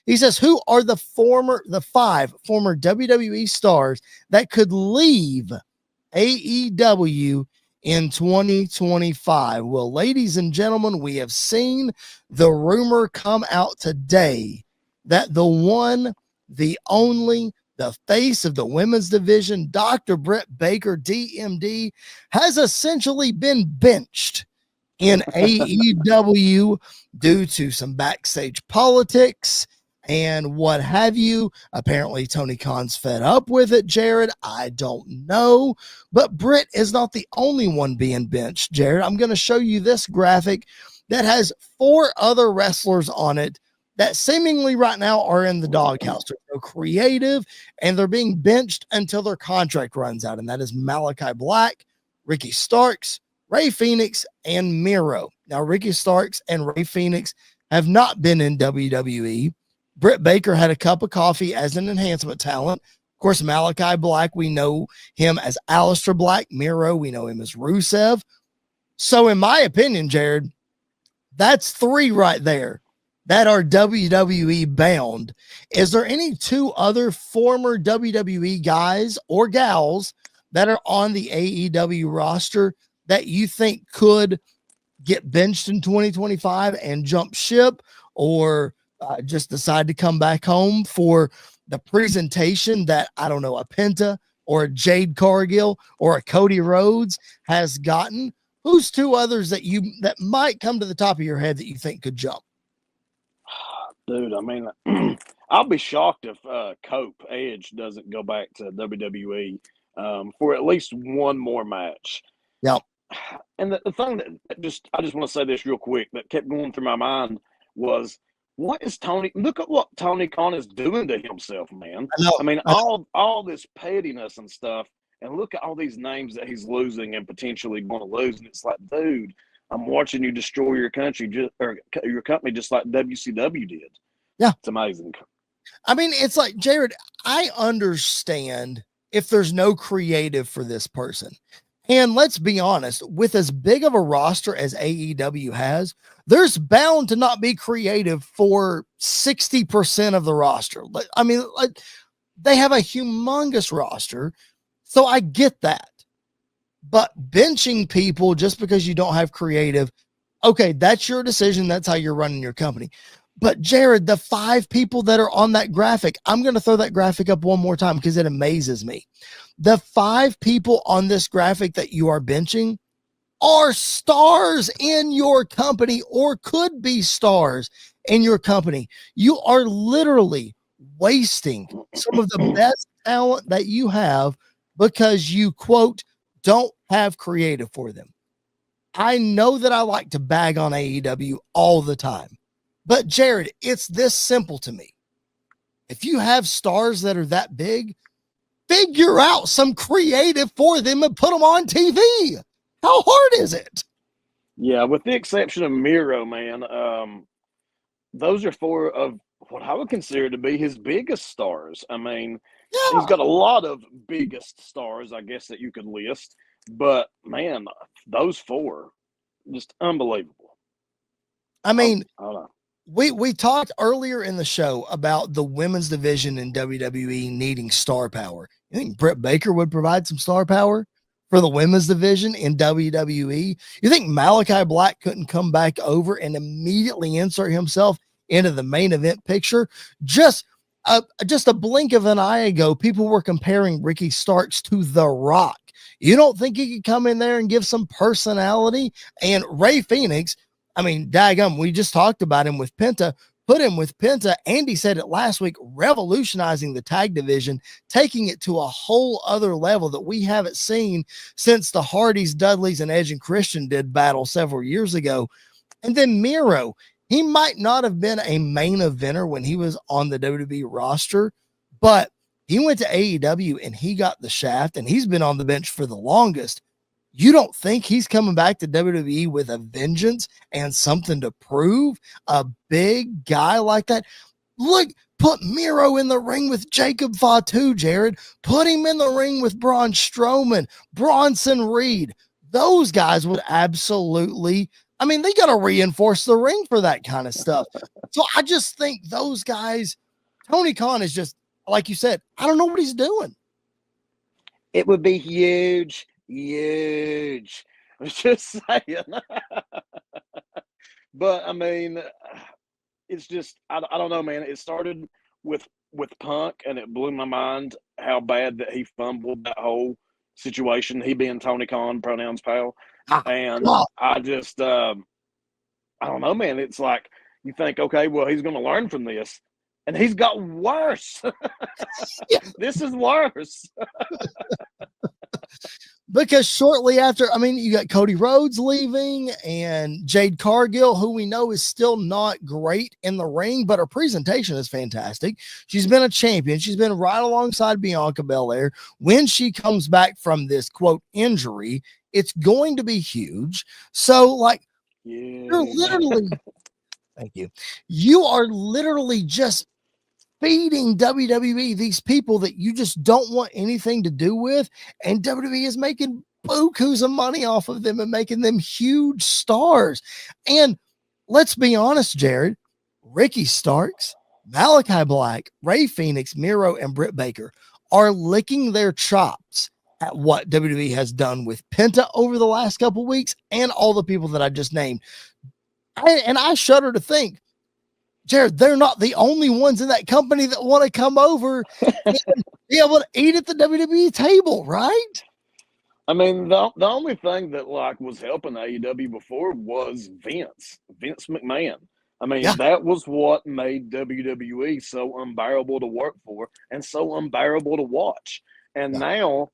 He says, who are the 5 former WWE stars that could leave AEW in 2025? Well, ladies and gentlemen, we have seen the rumor come out today that the one, the only, the face of the women's division, Dr. Britt Baker, DMD, has essentially been benched in AEW due to some backstage politics and what have you. Apparently, Tony Khan's fed up with it, Jared. I don't know. But Britt is not the only one being benched, Jared. I'm going to show you this graphic that has 4 other wrestlers on it that seemingly right now are in the doghouse. They're so creative, and they're being benched until their contract runs out. And that is Malakai Black, Ricky Starks, Rey Fenix, and Miro. Now, Ricky Starks and Rey Fenix have not been in WWE. Britt Baker had a cup of coffee as an enhancement talent. Of course, Malakai Black, we know him as Aleister Black. Miro, we know him as Rusev. So, in my opinion, Jared, that's 3 right there that are WWE bound. Is there any 2 other former WWE guys or gals that are on the AEW roster that you think could get benched in 2025 and jump ship, or just decide to come back home for the presentation that, I don't know, a Penta or a Jade Cargill or a Cody Rhodes has gotten? Who's 2 others that might come to the top of your head that you think could jump? Dude, I mean, I'll be shocked if Cope Edge doesn't go back to WWE for at least one more match. Yeah. And the thing that I just want to say this real quick that kept going through my mind was, look at what Tony Khan is doing to himself, man. I mean, all this pettiness and stuff, and look at all these names that he's losing and potentially going to lose. And it's like, dude, I'm watching you destroy your country or your company just like WCW did. Yeah. It's amazing. I mean, it's like, Jared, I understand if there's no creative for this person. And let's be honest, with as big of a roster as AEW has, there's bound to not be creative for 60% of the roster. I mean, they have a humongous roster, so I get that. But benching people just because you don't have creative, okay, that's your decision. That's how you're running your company. But Jared, the 5 people that are on that graphic, I'm going to throw that graphic up one more time because it amazes me. The 5 people on this graphic that you are benching are stars in your company or could be stars in your company. You are literally wasting some of the best talent that you have because you, quote, don't have creative for them. I know that I like to bag on AEW all the time, but Jared, it's this simple to me. If you have stars that are that big, figure out some creative for them and put them on TV. How hard is it? Yeah, with the exception of Miro, man, those are 4 of what I would consider to be his biggest stars. I mean, he's got a lot of biggest stars, I guess, that you could list. But, man, those 4, just unbelievable. I mean, we talked earlier in the show about the women's division in WWE needing star power. You think Britt Baker would provide some star power for the women's division in WWE? You think Malakai Black couldn't come back over and immediately insert himself into the main event picture? Just a blink of an eye ago, people were comparing Ricky Starks to The Rock. You don't think he could come in there and give some personality? And Rey Fenix, I mean, daggum, we just talked about him with Penta. Put him with Penta. Andy said it last week, revolutionizing the tag division, taking it to a whole other level that we haven't seen since the Hardys, Dudleys, and Edge and Christian did battle several years ago. And then Miro, he might not have been a main eventer when he was on the WWE roster, but he went to AEW and he got the shaft, and he's been on the bench for the longest. You don't think he's coming back to WWE with a vengeance and something to prove? A big guy like that? Look, put Miro in the ring with Jacob Fatu, Jared. Put him in the ring with Braun Strowman, Bronson Reed. Those guys would absolutely I mean, they got to reinforce the ring for that kind of stuff. So I just think those guys, Tony Khan is just, like you said, I don't know what he's doing. It would be huge, huge. I was just saying. But I mean, it's just I don't know, man. It started with Punk, and it blew my mind how bad that he fumbled that whole situation. He being Tony Khan, pronouns pal, and I just I don't know, man. It's like you think, okay, well, he's going to learn from this, and he's got worse. This is worse. Because shortly after, I mean, you got Cody Rhodes leaving and Jade Cargill, who we know is still not great in the ring, but her presentation is fantastic. She's been a champion. She's been right alongside Bianca Belair. When she comes back from this, quote, injury, it's going to be huge. So, like, you're literally, thank you. You are literally just feeding WWE these people that you just don't want anything to do with, and WWE is making bukus of money off of them and making them huge stars. And let's be honest, Jared, Ricky Starks, Malakai Black, Rey Fenix, Miro, and Britt Baker are licking their chops at what WWE has done with Penta over the last couple of weeks and all the people that I just named. And I shudder to think, Jared, they're not the only ones in that company that want to come over and be able to eat at the WWE table, right? I mean, the only thing that like was helping AEW before was Vince McMahon. I mean, that was what made WWE so unbearable to work for and so unbearable to watch. And now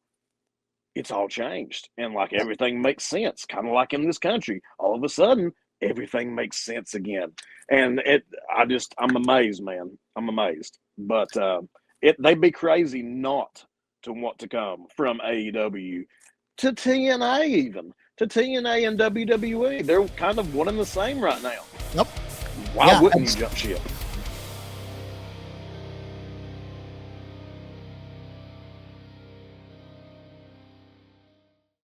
it's all changed, and like everything makes sense, kind of like in this country. All of a sudden, everything makes sense again. And I'm amazed, man. I'm amazed. But they'd be crazy not to want to come from AEW to TNA, even to TNA and WWE. They're kind of one and the same right now. Yep. Why wouldn't you jump ship?